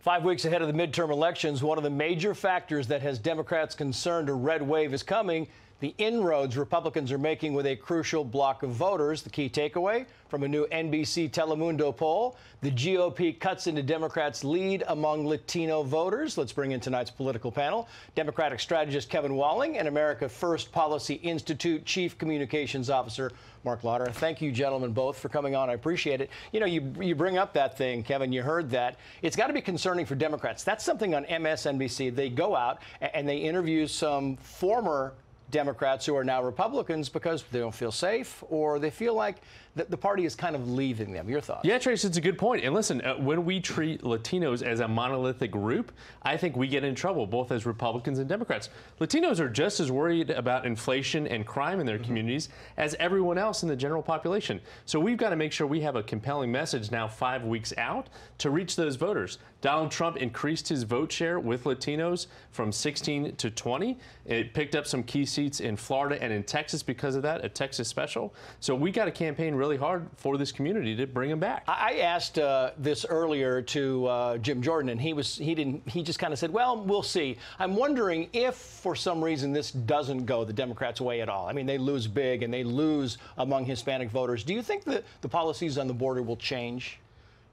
5 weeks ahead of the midterm elections, one of the major factors that has Democrats concerned a red wave is coming. The inroads Republicans are making with a crucial block of voters. The key takeaway from a new NBC Telemundo poll, the GOP cuts into Democrats' lead among Latino voters. Let's bring in tonight's political panel. Democratic strategist Kevin Walling and America First Policy Institute Chief Communications Officer Marc. Thank you, gentlemen, both for coming on. I appreciate it. You know, you bring up that thing, Kevin, you heard that. It's got to be concerning for Democrats. That's something on MSNBC. They go out and they interview some former Democrats who are now Republicans because they don't feel safe or they feel like the party is kind of leaving them. Your thoughts? Yeah, Trace, it's a good point. And listen, when we treat Latinos as a monolithic group, I think we get in trouble, both as Republicans and Democrats. Latinos are just as worried about inflation and crime in their communities as everyone else in the general population. So we've got to make sure we have a compelling message now 5 weeks out to reach those voters. Donald Trump increased his vote share with Latinos from 16 to 20. It picked up some key seats in Florida and in Texas because of that, a Texas special. So we got to campaign really hard for this community to bring them back. I asked this earlier to Jim Jordan, and he just kind of said, well, we'll see. I'm wondering if for some reason this doesn't go the Democrats' way at all. I mean, they lose big and they lose among Hispanic voters. Do you think that the policies on the border will change?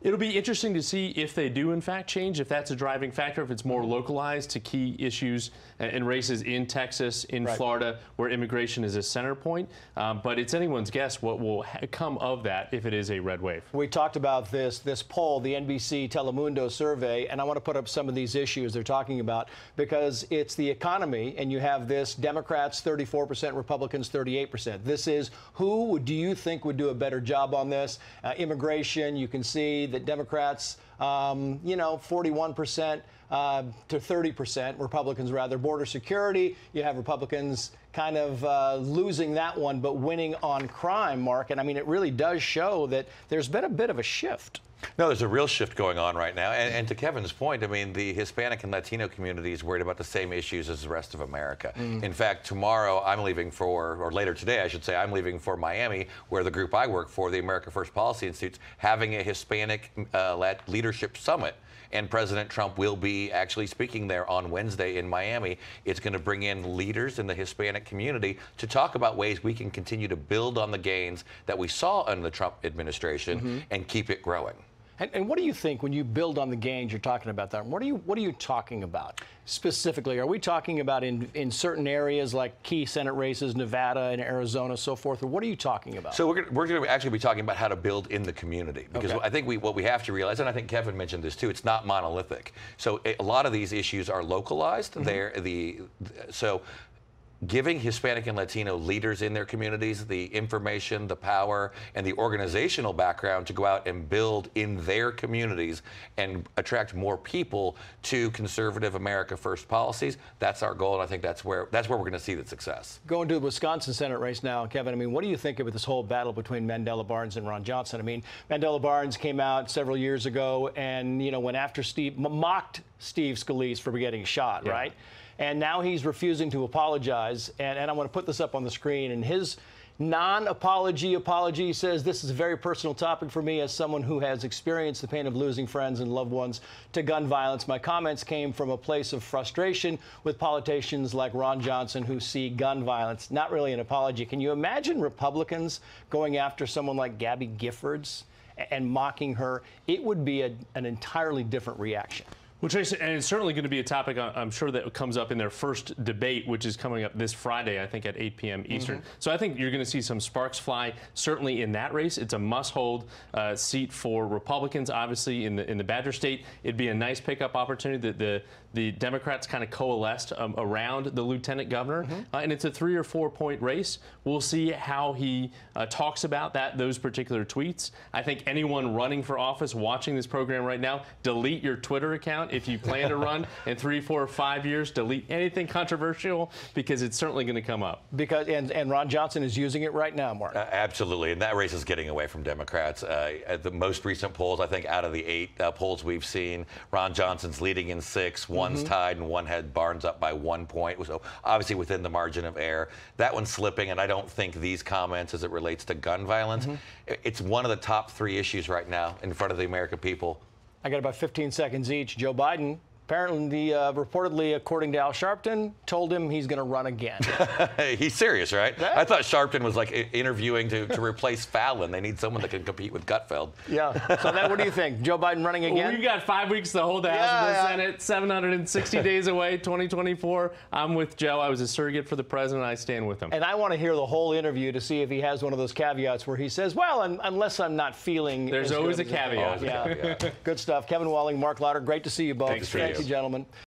It'll be interesting to see if they do, in fact, change, if that's a driving factor, if it's more localized to key issues and races in Texas, in Florida, where immigration is a center point. But it's anyone's guess what will come of that if it is a red wave. We talked about this poll, the NBC Telemundo survey, and I want to put up some of these issues they're talking about because it's the economy, and you have this Democrats 34%, Republicans 38%. This is who do you think would do a better job on this? Immigration, you can see that Democrats, 41% to 30%, Republicans rather. Border security, you have Republicans kind of losing that one, but winning on crime, Mark. And I mean, it really does show that there's been a bit of a shift. No, there's a real shift going on right now. And to Kevin's point, I mean, the Hispanic and Latino community is worried about the same issues as the rest of America. In fact, tomorrow I'm leaving or later today, I should say, I'm leaving for Miami, where the group I work for, the America First Policy Institute, having a Hispanic leadership summit. And President Trump will be actually speaking there on Wednesday in Miami. It's going to bring in leaders in the Hispanic community to talk about ways we can continue to build on the gains that we saw under the Trump administration and keep it growing. And what do you think when you build on the gains you're talking about that? What are you talking about specifically? Are we talking about in certain areas like key Senate races, Nevada and Arizona, so forth? Or what are you talking about? So we're going to actually be talking about how to build in the community, because I think what we have to realize, and I think Kevin mentioned this too, it's not monolithic. So a lot of these issues are localized. So giving Hispanic and Latino leaders in their communities the information, the power, and the organizational background to go out and build in their communities and attract more people to conservative America First policies. That's our goal, and I think that's where we're going to see the success. Going to the Wisconsin Senate race now, Kevin, I mean, what do you think of this whole battle between Mandela Barnes and Ron Johnson? I mean, Mandela Barnes came out several years ago and, went after mocked Steve Scalise for getting shot, right? And now he's refusing to apologize. And I want to put this up on the screen. And his apology says, this is a very personal topic for me as someone who has experienced the pain of losing friends and loved ones to gun violence. My comments came from a place of frustration with politicians like Ron Johnson who see gun violence. Not really an apology. Can you imagine Republicans going after someone like Gabby Giffords and mocking her? It would be an entirely different reaction. Well, Tracy, and it's certainly going to be a topic, I'm sure, that comes up in their first debate, which is coming up this Friday, I think, at 8 p.m. Eastern. So I think you're going to see some sparks fly, certainly in that race. It's a must-hold seat for Republicans, obviously, in the Badger State. It'd be a nice pickup opportunity that the Democrats kind of coalesced around the lieutenant governor. And it's a 3 or 4 point race. We'll see how he talks about those particular tweets. I think anyone running for office watching this program right now, delete your Twitter account. If you plan to run in 3, 4, or 5 years, delete anything controversial because it's certainly going to come up. And Ron Johnson is using it right now, Mark. Absolutely, and that race is getting away from Democrats. At the most recent polls, I think out of the 8 polls we've seen, Ron Johnson's leading in 6, one's tied, and one had Barnes up by 1 point. So obviously within the margin of error. That one's slipping, and I don't think these comments as it relates to gun violence, it's one of the top 3 issues right now in front of the American people. I got about 15 seconds each. Joe Biden, apparently, reportedly, according to Al Sharpton, told him he's going to run again. He's serious, right? Yeah. I thought Sharpton was like interviewing to replace Fallon. They need someone that can compete with Gutfeld. Yeah. So what do you think? Joe Biden running again? Well, we've got 5 weeks to hold the House and the Senate. 760 days away, 2024. I'm with Joe. I was a surrogate for the president. I stand with him. And I want to hear the whole interview to see if he has one of those caveats where he says, well, unless I'm not feeling. There's always a caveat. Yeah. Good stuff. Kevin Walling, Marc Lauder, great to see you both. Thanks for Thank you, gentlemen.